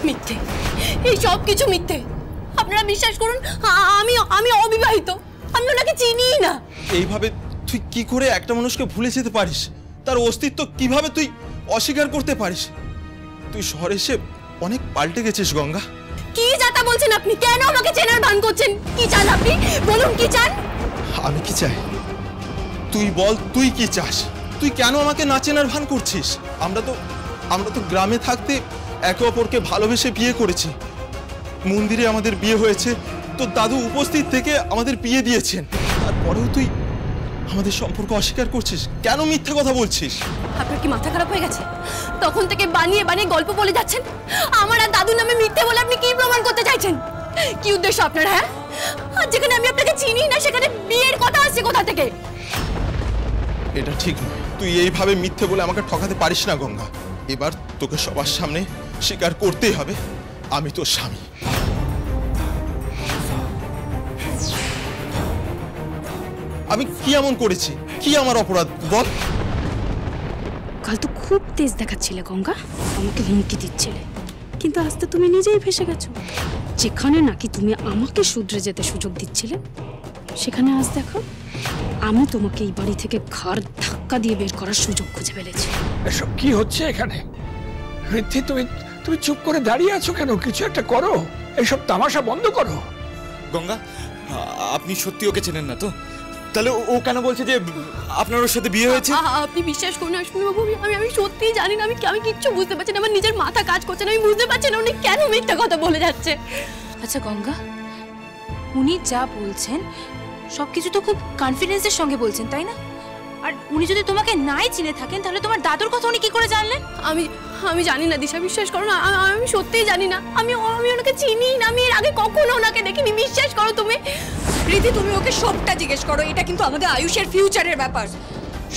মিথ্যে, এই সব কিছু মিথ্যে। আপনারা বিশ্বাস করুন, আমি অবিবাহিত, আমি ওনাকে চিনি না। এইভাবে তুই কি করে একটা মানুষকে ভুলে যেতে পারিস? তার অস্তিত্ব কিভাবে তুই অস্বীকার করতে পারিস? তুই শহরে এসে অনেক পাল্টে গেছিস গঙ্গা। কি যাতা বলছেন আপনি? কেন আমাকে চেনার ভান করছেন? কি চান আপনি? বলুন কি চান? আমি কি চাই? তুই বল, তুই কি চাস? তুই কেন আমাকে না চেনার ভান করছিস? আমরা তো গ্রামে থাকতে একে অপরকে ভালোবেসে বিয়ে করেছি। মন্দিরে আমাদের বিয়ে হয়েছে, তো দাদু উপস্থিত থেকে আমাদের বিয়ে দিয়েছেন। তারপরেও তুই আমাদের সম্পর্ক অস্বীকার করছিস। কেন মিথ্যা কথা বলছিস? আপনার কি মাথা খারাপ হয়ে গেছে? তখন থেকে বানিয়ে বানিয়ে গল্প বলে যাচ্ছেন। আমার আর দাদুর নামে মিথ্যে বলে আপনি কি প্রমাণ করতে চাইছেন? কি উদ্দেশ্য আপনার? হ্যাঁ, আর যেখানে আমি আপনাকে চিনি না সেখানে বিয়ের কথা আসছে কোথা থেকে? এটা ঠিক নয়। তুই এইভাবে মিথ্যে বলে আমাকে ঠকাতে পারিস না গঙ্গা। এবার তোকে সবার সামনে স্বীকার করতেই হবে, আমি তোর স্বামী। আমি কি এমন করেছি? কি আমার অপরাধ বল? কাল তো খুব তেজ দেখাচ্ছিলে গঙ্গা, আমাকে হুমকি দিচ্ছিলে, কিন্তু আজ তো তুমি নিজেই ফেসে গেছো। যেখানে নাকি তুমি আমাকে শুধরে যেতে সুযোগ দিচ্ছিলে, সেখানে আজ দেখো আমি তোমাকে এই বাড়ি থেকে ঘাড় ধাক্কা দিয়ে বের করার সুযোগ খুঁজে ফেলেছি। এসব কি হচ্ছে এখানে? ঋদ্ধি, তুমি চুপ করে দাঁড়িয়ে আছো কেন? কিছু একটা করো, এইসব তামাশা বন্ধ করো। গঙ্গা, আপনি সত্যি ওকে চেনেন না তো? তাহলে ও কেন বলছে যে আপনার ওর সাথে বিয়ে হয়েছে? আপনি বিশ্বাস করুন অশ্বিনী বাবু, আমি সত্যিই জানি না। আমি কিচ্ছু বুঝতে পারছি না। আমার নিজের মাথা কাজ করছে না। আমি বুঝতে পারছি না উনি কেন মিথ্যা কথা বলে যাচ্ছে। আচ্ছা গঙ্গা, উনি যা বলছেন সবকিছু তো খুব কনফিডেন্সের সঙ্গে বলছেন, তাই না? আর উনি যদি তোমাকে নাই চিনে থাকেন তাহলে তোমার দাদুর কথা উনি কি করে জানলেন? আমি জানি না দিশা, বিশ্বাস করো না, আমি সত্যিই জানি না। আমি ওনাকে চিনি না। আমি এর আগে কখনো ওনাকে দেখিনি, বিশ্বাস করো তুমি। রীতি, তুমি ওকে সবটা জিজ্ঞেস করো। এটা কিন্তু আমাদের আয়ুষের ফিউচারের ব্যাপার।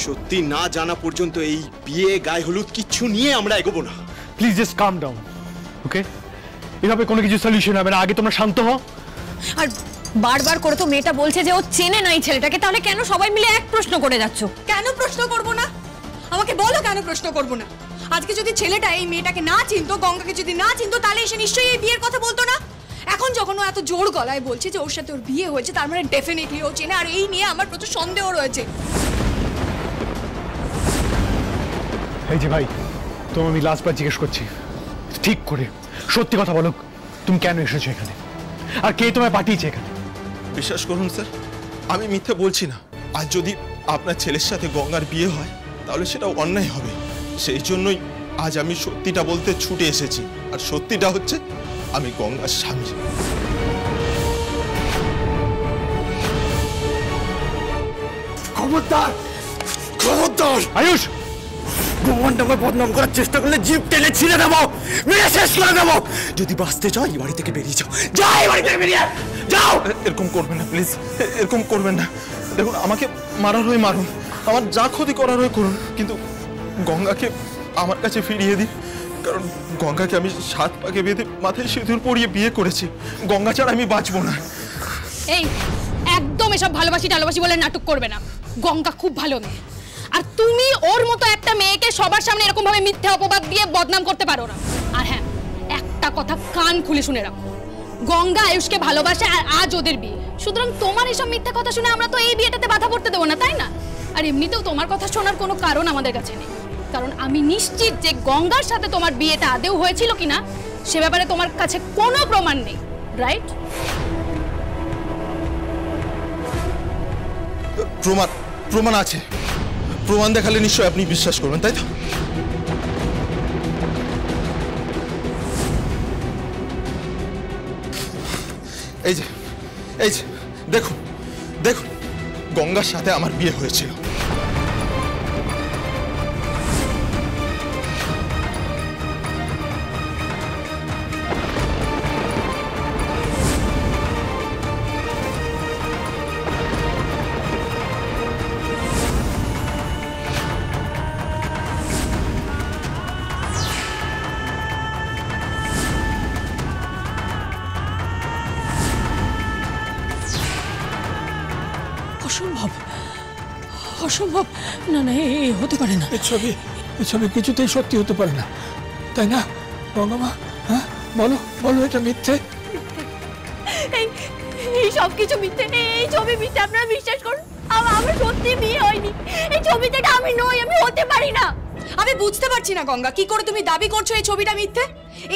সত্যি না জানা পর্যন্ত এই বিয়ে গায়ে হলুদ কিচ্ছু নিয়ে আমরা এগোবো না। প্লিজ জাস্ট কাম ডাউন, ওকে? এভাবে কোনো কিছু সলিউশন হবে না। আগে তোমরা শান্ত হও। আর বারবার করে তো মেয়েটা বলছে যে ও চেনে না এই ছেলেটাকে, তাহলে কেন সবাই মিলে এক প্রশ্ন করে যাচ্ছ? কেন প্রশ্ন করব না? আমাকে বলো কেন প্রশ্ন করব না? আজকে যদি ছেলেটা এই মেয়েটাকে না চিনতো, গঙ্গাকে যদি না চিনতো, তাহলে এসে নিশ্চয়ই এই বিয়ের কথা বলতো না। এখন যখন ও এত জোর গলায় বলছে যে ওর সাথে ওর বিয়ে হয়েছে, তার মানে ডেফিনেটলি ও চেনে। আর এই নিয়ে আমার প্রচুর সন্দেহ রয়েছে। এই যে ভাই, তোমার আমি লাস্টবার জিজ্ঞেস করছি, ঠিক করে সত্যি কথা বলো, তুমি কেন এসেছো এখানে, আর কে তোমায় পাঠিয়েছে এখানে? বিশ্বাস করুন স্যার, আমি মিথ্যে বলছি না। আজ যদি আপনার ছেলের সাথে গঙ্গার বিয়ে হয় তাহলে সেটা অন্যায় হবে। সেই জন্যই আজ আমি সত্যিটা বলতে ছুটে এসেছি। আর সত্যিটা হচ্ছে আমি গঙ্গার স্বামী। খবরদার, খবরদার! আয়ুষ, ভগবানটাকে বদনাম করার চেষ্টা করলে জিভ টেনে ছিঁড়ে দেবো, মেরে শেষ করে দেবো। যদি বাঁচতে চাও এই বাড়ি থেকে বেরিয়ে যাও। যাও, এই বাড়ি থেকে বেরিয়ে যাও। এরকম করবেন না প্লিজ, এরকম করবেন না। দেখুন, আমাকে মারার হয়ে মারুন, আমার যা ক্ষতি করার হয়ে করুন, কিন্তু গঙ্গাকে আমার কাছে ফিরিয়ে দিন। কারণ গঙ্গাকে আমি 7 পাকে বেঁধে মাথায় সিঁদুর পরিয়ে বিয়ে করেছি। গঙ্গা ছাড়া আমি বাঁচবো না। এই একদম এসব ভালোবাসি টালোবাসি বলে নাটক করবে না। গঙ্গা খুব ভালো মেয়ে, আর তুমি ওর মতো একটা মেয়েকে সবার সামনে এরকম ভাবে মিথ্যা অপবাদ দিয়ে বদনাম করতে পারো না। আর হ্যাঁ, একটা কথা কান খুলে শুনে রাখো, গঙ্গা আয়ুষকে ভালোবাসে আর আজ ওদের বিয়ে। সুতরাং তোমার এসব মিথ্যা কথা শুনে আমরা তো এই বিয়েটাতে বাধা পড়তে দেবো না, তাই না? আর এমনিতেও তোমার কথা শোনার কোনো কারণ আমাদের কাছে নেই, কারণ আমি নিশ্চিত যে গঙ্গার সাথে তোমার বিয়েটা আদৌ হয়েছিল কিনা সে ব্যাপারে তোমার কাছে কোনো প্রমাণ নেই, রাইট? প্রমাণ আছে। প্রমাণ দেখালে নিশ্চয়ই আপনি বিশ্বাস করবেন, তাই তো? এই যে দেখুন, গঙ্গার সাথে আমার বিয়ে হয়েছিল। অসম্ভব। না না, এই হতে পারে না। এই ছবি কিছুতেই সত্যি হতে পারে না, তাই না গঙ্গামা? হ্যাঁ, বলো বলো এটা মিথ্যে। এই সব কিছু মিথ্যে, এই ছবি মিথ্যে, আপনারা বিশ্বাস করুন। আমার সত্যি বিয়ে হয়নি, এই ছবি থেকে আমি নই, আমি হতে পারি না। আমি বুঝতে পারছি না গঙ্গা, কি করে তুমি দাবি করছো এই ছবিটা মিথ্যে?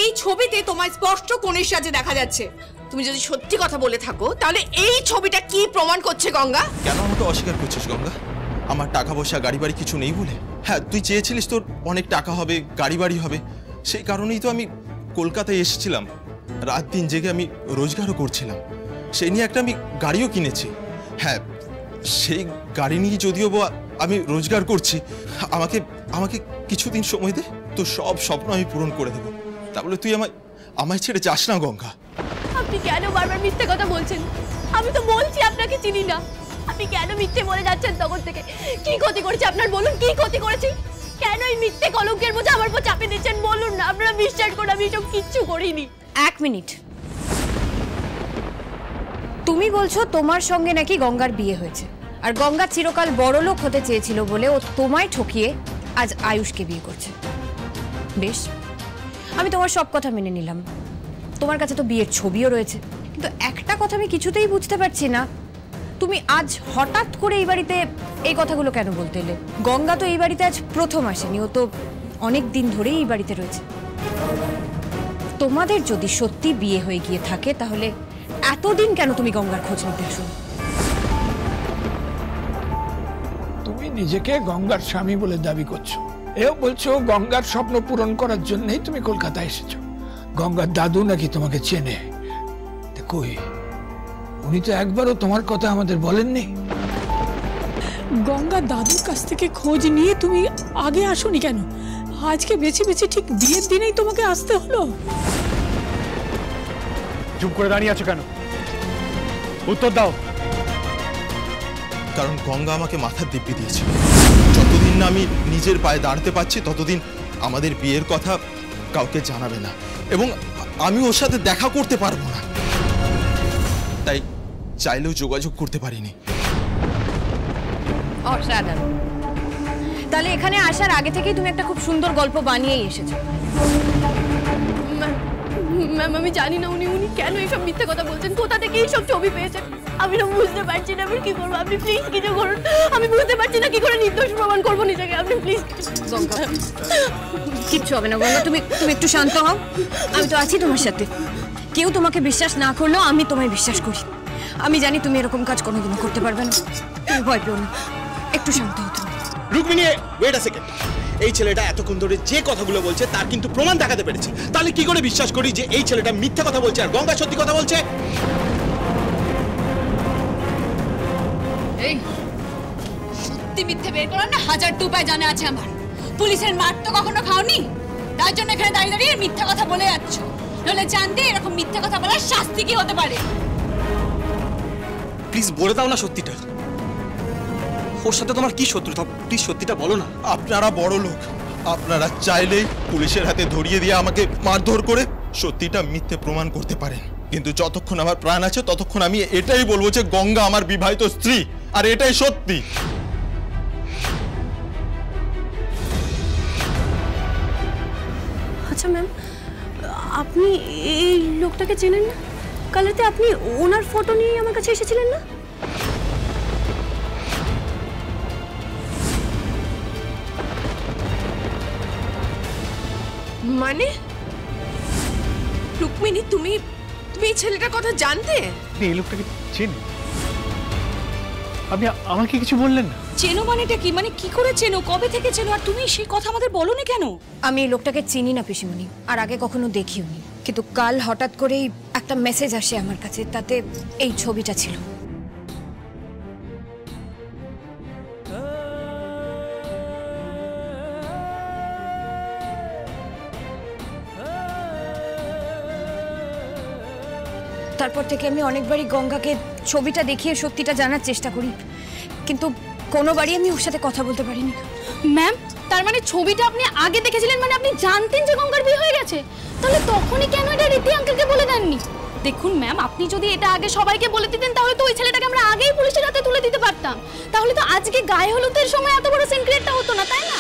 এই ছবিতে তোমার স্পষ্ট কোণের সাজে দেখা যাচ্ছে। তুমি যদি সত্যি কথা বলে থাকো তাহলে এই ছবিটা কি প্রমাণ করছে গঙ্গা? কেন আমাকে অস্বীকার করছিস গঙ্গা? আমার টাকা পয়সা গাড়ি বাড়ি কিছু নেই বলে? হ্যাঁ, তুই চেয়েছিলিস তোর অনেক টাকা হবে, গাড়ি বাড়ি হবে, সেই কারণেই তো আমি কলকাতায় এসেছিলাম। রাত দিন জেগে আমি রোজগারও করছিলাম, সেই নিয়ে একটা আমি গাড়িও কিনেছি। হ্যাঁ, সেই গাড়ি নিয়ে যদিও আমি রোজগার করছি, আমাকে আমাকে কিছুদিন সময় দে, তো সব স্বপ্ন আমি পূরণ করে দেবো। তাহলে তুই আমায় ছেড়ে যাস না গঙ্গা। আপনি কেন বারবার মিথ্যে কথা বলছেন? আমি তো বলছি আপনাকে চিনি না, আপনি কেন মিথ্যে বলে যাচ্ছেন তখন থেকে? কি ক্ষতি করেছে আপনার, বলুন কি ক্ষতি করেছি? কেন এই মিথ্যে কলঙ্কের বোঝা আমার উপর চাপিয়ে দিচ্ছেন বলুন না? আপনারা বিশ্বাস করুন আমি এসব কিচ্ছু করিনি। এক মিনিট, তুমি বলছো তোমার সঙ্গে নাকি গঙ্গার বিয়ে হয়েছে, আর গঙ্গা চিরকাল বড়লোক হতে চেয়েছিল বলে ও তোমায় ঠকিয়ে আজ আয়ুষকে বিয়ে করছে। বেশ, আমি তোমার সব কথা মেনে নিলাম, তোমার কাছে তো বিয়ের ছবিও রয়েছে, কিন্তু একটা কথা আমি কিছুতেই বুঝতে পারছি না, তুমি আজ হঠাৎ করে এই বাড়িতে এই কথাগুলো কেন বলতে এলে? গঙ্গা তো এই বাড়িতে আজ প্রথম আসেনি, ও তো অনেক দিন ধরেই এই বাড়িতে রয়েছে। তোমাদের যদি সত্যি বিয়ে হয়ে গিয়ে থাকে তাহলে এতদিন কেন তুমি গঙ্গার খোঁজ নিতে এসো? তুমি নিজেকে গঙ্গার স্বামী বলে দাবি করছো, এও বলছো গঙ্গার স্বপ্ন পূরণ করার জন্যই তুমি কলকাতায় এসেছো। গঙ্গার দাদু নাকি তোমাকে চেনে? কই, উনি তো একবারও তোমার কথা আমাদের বলেননি। গঙ্গা দাদুর কাছ থেকে খোঁজ নিয়ে তুমি আগে আসোনি কেন? আজকে বেছে বেছে ঠিক বিয়ের দিনেই তোমাকে আসতে হলো। চুপ করে দাঁড়িয়ে আছো কেন? উত্তর দাও। কারণ গঙ্গা আমাকে মাথার দিব্যি দিয়েছে, যতদিন না আমি নিজের পায়ে দাঁড়াতে পারছি ততদিন আমাদের বিয়ের কথা কাউকে জানাবে না, এবং আমি ওর সাথে দেখা করতে পারবো না, তাই চাইলেও যোগাযোগ করতে পারিনি। অসাধারণ, তাহলে এখানে আসার আগে থেকেই তুমি একটা খুব সুন্দর গল্প বানিয়েই এসেছো। ম্যাম আমি জানি না উনি কেন এইসব মিথ্যে কথা বলছেন, কোথা থেকে এইসব ছবি পেয়েছেন আমি না বুঝতে পারছি না। আমি কি করবো, আপনি প্লিজ কিছু করুন। আমি বুঝতে পারছি না কি করে নির্দোষ প্রমাণ করবো নিজেকে, আপনি প্লিজ। কিচ্ছু হবে না গঙ্গা, তুমি একটু শান্ত হও, আমি তো আছি তোমার সাথে। কেউ তোমাকে বিশ্বাস না করলেও আমি তোমায় বিশ্বাস করি। আমি জানি তুমি এরকম কাজ কোনোদিনও করতে পারবে না, তুমি ভয় পেও না, একটু শান্ত হও তুমি। Rukmini, wait a second. এই ছেলেটা এতক্ষণ ধরে যে কথাগুলো বলছে তার কিন্তু প্রমাণ দেখাতে পেরেছে, তাহলে কি করে বিশ্বাস করি যে এই ছেলেটা মিথ্যা কথা বলছে আর গঙ্গা সত্যি কথা বলছে? এই সত্যি মিথ্যে বের করার না 1000টা উপায় জানা আছে আমার। পুলিশের মার তো কখনো খাওনি, তার জন্য এখানে দাঁড়িয়ে দাঁড়িয়ে মিথ্যা কথা বলে যাচ্ছ। নইলে জানতে এরকম মিথ্যা কথা বলার শাস্তি কি হতে পারে? প্লিজ বলে দাও না সত্যিটা, ওর সাথে তোমার কি শত্রুতা? প্লিজ সত্যিটা বলো না। আপনারা বড় লোক, আপনারা চাইলেই পুলিশের হাতে ধরিয়ে দিয়ে আমাকে মারধর করে সত্যিটা মিথ্যে প্রমাণ করতে পারেন, কিন্তু যতক্ষণ আমার প্রাণ আছে ততক্ষণ আমি এটাই বলবো যে গঙ্গা আমার বিবাহিত স্ত্রী, আর এটাই সত্যি। আচ্ছা ম্যাম, আপনি এই লোকটাকে চেনেন না? কাল রাতে আপনি ওনার ফটো নিয়ে আমার কাছে এসেছিলেন না? মানে রুকমিনি, তুমি এই ছেলেটার কথা জানতে? এই লোকটাকে চেনে? আপনি আমাকে কিছু বললেন না? চেনো মানেটা কি? মানে কি করে চেনো, কবে থেকে চেনো, আর তুমি সেই কথা আমাদের বলোনি কেন? আমি এই লোকটাকে চিনি না পিসিমণি, আর আগে কখনো দেখিওনি, কিন্তু কাল হঠাৎ করেই একটা মেসেজ আসে আমার কাছে, তাতে এই ছবিটা ছিল। তারপর থেকে আমি অনেকবারই গঙ্গাকে ছবিটা দেখিয়ে সত্যিটা জানার চেষ্টা করি, কিন্তু কোনোবারই আমি ওর সাথে কথা বলতে পারিনি। ম্যাম, তার মানে ছবিটা আপনি আগে দেখেছিলেন, মানে আপনি জানতেন যে গঙ্গার বিয়ে হয়ে গেছে, তাহলে তখনই কেন এটা রীতি আঙ্কেলকে বলে দেননি? দেখুন ম্যাম, আপনি যদি এটা আগে সবাইকে বলে দিতেন তাহলে তো ওই ছেলেটাকে আমরা আগেই পুলিশের হাতে তুলে দিতে পারতাম, তাহলে তো আজকে গায়ে হলুদের সময় এত বড় সিক্রেটটা হতো না, তাই না?